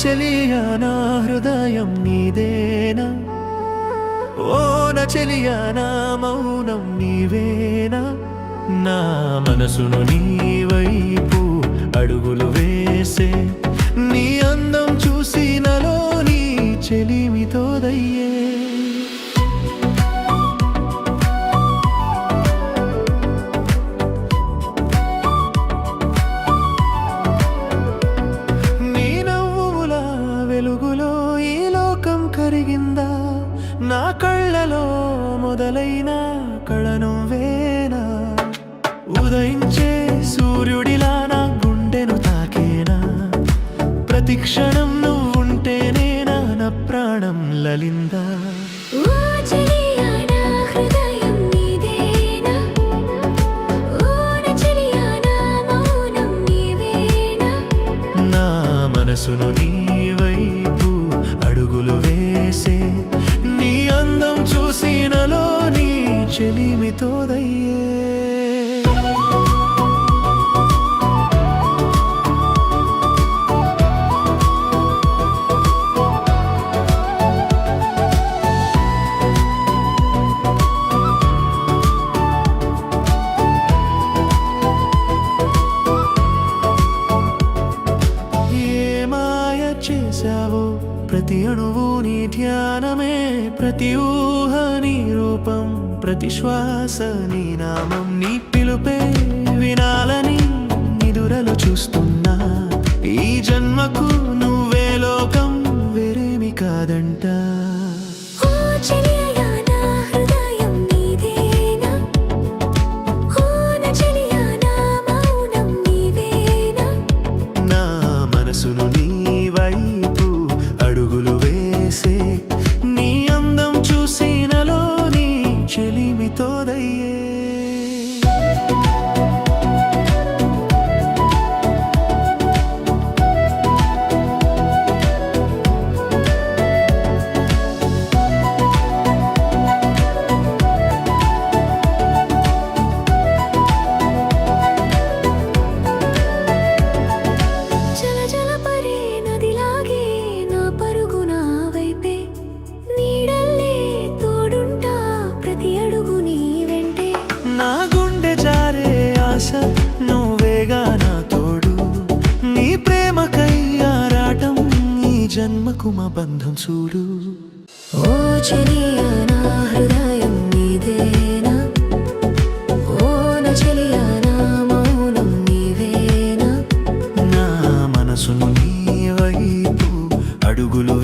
చెలియా నా హృదయం నీదేనా, ఓ నా చెలియా నా మౌనం నీవేనా. నా మనసును నీ వైపు అడుగులు వేసే నీ అందం చూసి నలో నీ చెలిమితోదయ్యే. నీ నవ్వుల వెలుగులో ఈ లోకం కరిగిందా, నా కళ్ళలో మొదలైన కళను వేనా. ఉదయించే సూర్యుడిలా నా గుండెను తాకేనా, ప్రతి క్షణం నువ్వుంటేనే నా ప్రాణం లలిందా. నా మనసును నీ వైపు అడుగులు వేసే నీ అందం చూసి నలో నీ చెలిమితోదయ్యే. చేశావో ప్రతి అణువు నీ ధ్యానమే, ప్రతి ఊహ నీ రూపం, ప్రతి శ్వాస నీ నామం. నీ పిలుపే వినాలని నిదురలు చూస్తున్నా, ఈ జన్మకు నువ్వే లోకం వేరేమి కాదంట. నా మనసును నీ వైపు అడుగులు వేసే నీ అందం చూసి నలో నీ చెలిమితోదయ్యే. నా గుండె జారే ఆశ నువ్వేగా నా తోడు, నీ ప్రేమకై ఆరాటం ఈ జన్మకు మా బంధం చూడు. ఓ చెలియా నా హృదయం నీదేనా, ఓ నా చెలియా నా మౌనం నీవేనా. నా మనసును నీ వైపు అడుగులు